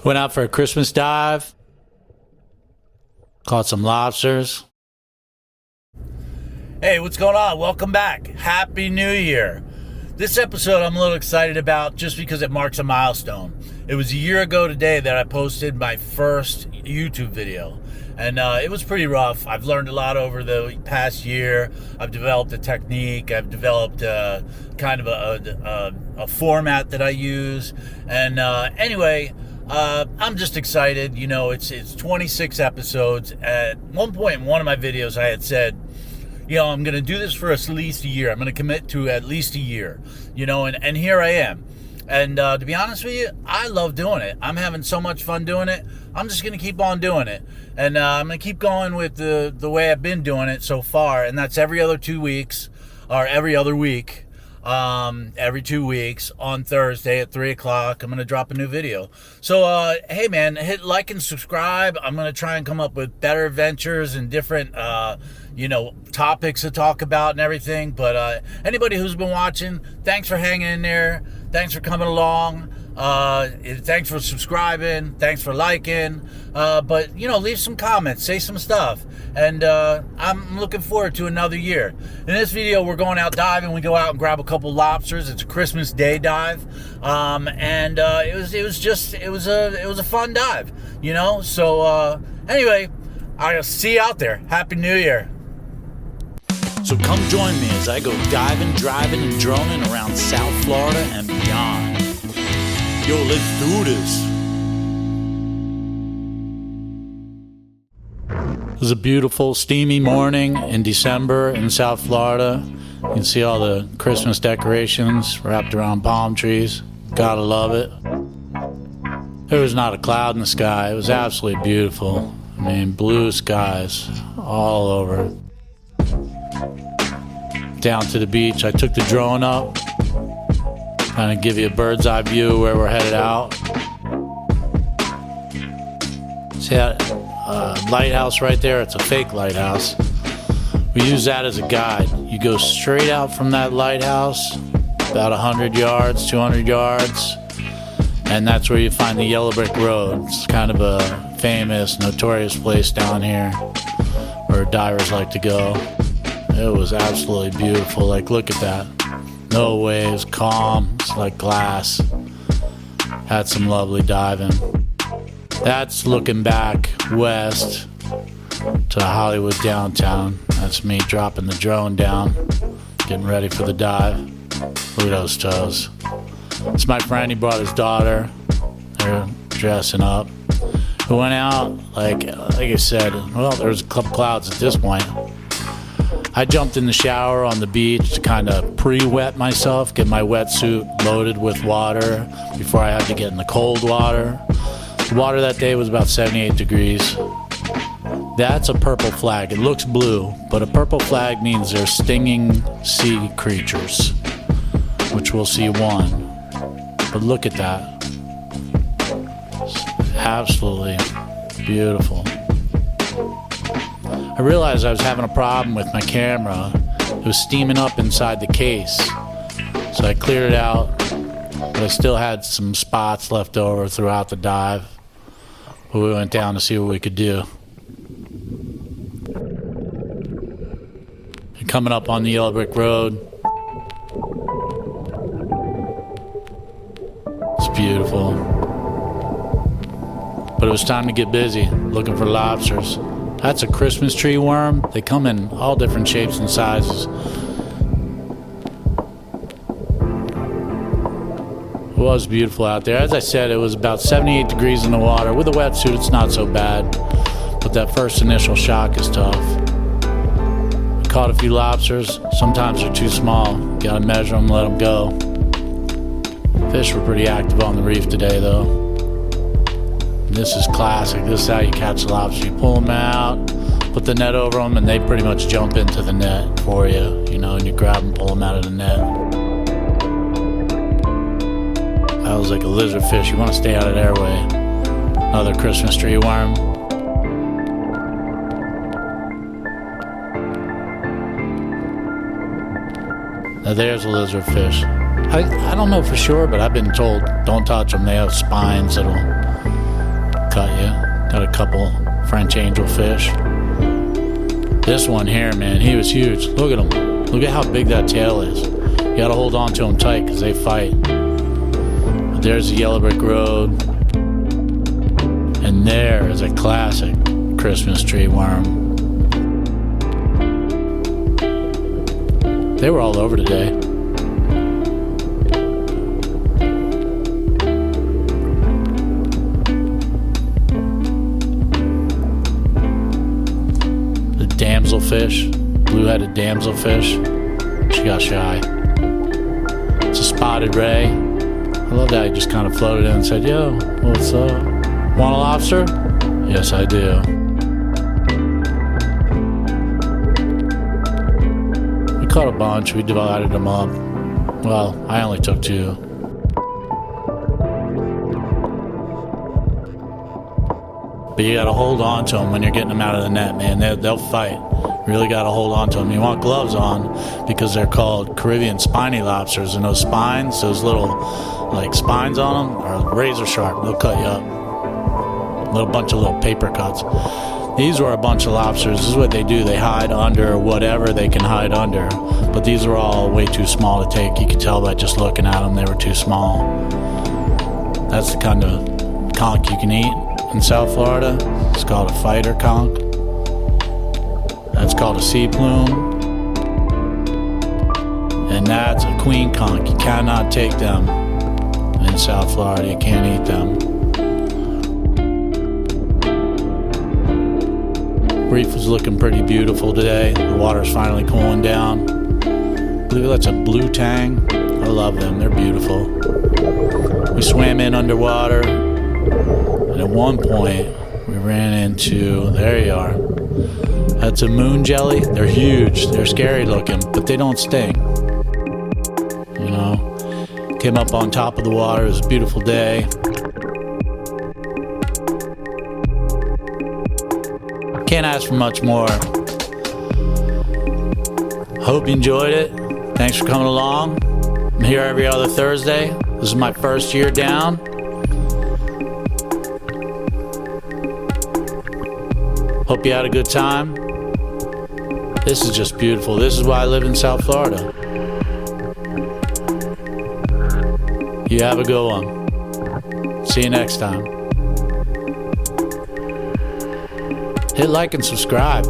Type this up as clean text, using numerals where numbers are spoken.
Went out for a Christmas dive. Caught some lobsters. Hey, what's going on? Welcome back. Happy New Year. This episode I'm a little excited about just because it marks a milestone. It was a year ago today that I posted my first YouTube video. And it was pretty rough. I've learned a lot over the past year. I've developed a technique. I've developed kind of a format that I use. And anyway, I'm just excited. You know, it's 26 episodes. At one point in one of my videos, I had said, you know, I'm going to do this for at least a year. I'm going to commit to at least a year, you know, and here I am. And to be honest with you, I love doing it. I'm having so much fun doing it. I'm just going to keep on doing it. And I'm going to keep going with the way I've been doing it so far. And that's every other 2 weeks or every other week. Every 2 weeks on Thursday at 3 o'clock, I'm going to drop a new video. So, hey man, hit like and subscribe. I'm going to try and come up with better ventures and different, you know, topics to talk about and everything. But, anybody who's been watching, thanks for hanging in there. Thanks for coming along. Thanks for subscribing. Thanks for liking. But, you know, leave some comments. Say some stuff. And I'm looking forward to another year. In this video, we're going out diving. We go out and grab a couple lobsters. It's a Christmas Day dive. And it was a fun dive, you know? So, anyway, I'll see you out there. Happy New Year. So come join me as I go diving, driving, and droning around South Florida and beyond. Yo, let's do this. It was a beautiful, steamy morning in December in South Florida. You can see all the Christmas decorations wrapped around palm trees. Gotta love it. There was not a cloud in the sky. It was absolutely beautiful. I mean, blue skies all over. Down to the beach. I took the drone up, kind of give you a bird's eye view where we're headed out. See that lighthouse right there? It's a fake lighthouse. We use that as a guide. You go straight out from that lighthouse, about 100 yards, 200 yards, and that's where you find the Yellow Brick Road. It's kind of a famous, notorious place down here where divers like to go. It was absolutely beautiful. Like, look at that. No waves, calm. It's like glass. Had some lovely diving. That's looking back west to Hollywood downtown. That's me dropping the drone down, getting ready for the dive. Look at those toes. It's my friend. He brought his daughter. They're dressing up. We went out, like I said, well, there was a couple clouds at this point. I jumped in the shower on the beach to kind of pre-wet myself, get my wetsuit loaded with water before I had to get in the cold water. The water that day was about 78 degrees. That's a purple flag. It looks blue, but a purple flag means they're stinging sea creatures, which we'll see one. But look at that. It's absolutely beautiful. I realized I was having a problem with my camera. It was steaming up inside the case. So I cleared it out, but I still had some spots left over throughout the dive. But we went down to see what we could do. And coming up on the Yellow Brick Road. It's beautiful. But it was time to get busy, looking for lobsters. That's a Christmas tree worm. They come in all different shapes and sizes. It was beautiful out there. As I said, it was about 78 degrees in the water. With a wetsuit, it's not so bad. But that first initial shock is tough. We caught a few lobsters. Sometimes they're too small. Gotta measure them, let them go. Fish were pretty active on the reef today, though. This is classic. This is how you catch a lobster. You pull them out, put the net over them, and they pretty much jump into the net for you, you know, and you grab them, pull them out of the net. That was like a lizard fish. You want to stay out of their way. Another Christmas tree worm. Now there's a lizard fish. I don't know for sure, but I've been told don't touch them. They have spines that'll cut you. Got a couple French angelfish. This one here, man, he was huge. Look at him. Look at how big that tail is. You gotta hold on to them tight because they fight. There's the yellow brick road. And there is a classic Christmas tree worm. They were all over today. The damselfish, blue-headed damselfish, she got shy. It's a spotted ray. I love that he just kind of floated in and said, "Yo, what's up? Want a lobster?" "Yes, I do." We caught a bunch. We divided them up. Well, I only took 2. But you gotta hold on to them when you're getting them out of the net, man. They'll fight. Really gotta hold on to them. You want gloves on because they're called Caribbean spiny lobsters, and those spines, those little like spines on them, are razor sharp. They'll cut you up. Bunch of little paper cuts. These were a bunch of lobsters. This is what they do. They hide under whatever they can hide under. But these are all way too small to take. You could tell by just looking at them, they were too small. That's the kind of conch you can eat in South Florida. It's called a fighter conch. That's called a sea plume. And that's a queen conch. You cannot take them in South Florida. You can't eat them. Reef was looking pretty beautiful today. The water's finally cooling down. I believe that's a blue tang. I love them. They're beautiful. We swam in underwater, and at one point we ran into, there you are. That's a moon jelly. They're huge. They're scary looking, but they don't sting. You know, came up on top of the water. It was a beautiful day. Can't ask for much more. Hope you enjoyed it. Thanks for coming along. I'm here every other Thursday. This is my first year down. Hope you had a good time. This is just beautiful. This is why I live in South Florida. You have a good one. See you next time. Hit like and subscribe.